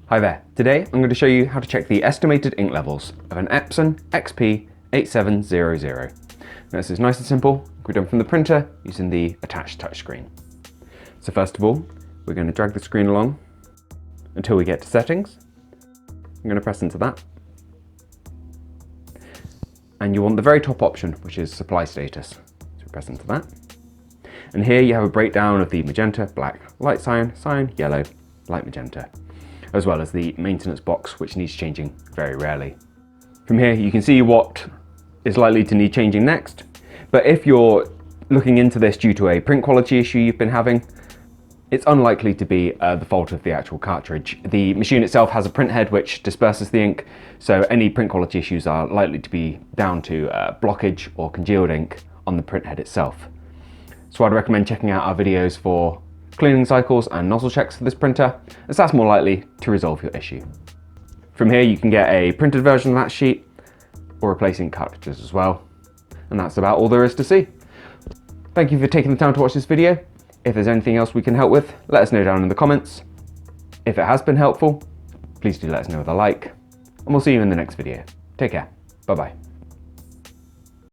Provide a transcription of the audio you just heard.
Hi there, today I'm going to show you how to check the estimated ink levels of an Epson XP-8700. Now, this is nice and simple, we're done from the printer using the attached touchscreen. So first of all, we're going to drag the screen along until we get to settings. I'm going to press into that. And you want the very top option, which is supply status. So press into that. And here you have a breakdown of the magenta, black, light cyan, cyan, yellow, light magenta, as well as the maintenance box, which needs changing very rarely. From here you can see what is likely to need changing next, but if you're looking into this due to a print quality issue you've been having, it's unlikely to be the fault of the actual cartridge. The machine itself has a print head which disperses the ink, so any print quality issues are likely to be down to blockage or congealed ink on the print head itself. So I'd recommend checking out our videos for cleaning cycles and nozzle checks for this printer, as that's more likely to resolve your issue. From here you can get a printed version of that sheet or replacing cartridges as well. And that's about all there is to see. Thank you for taking the time to watch this video. If there's anything else we can help with, let us know down in the comments. If it has been helpful, please do let us know with a like, and we'll see you in the next video. Take care. Bye bye.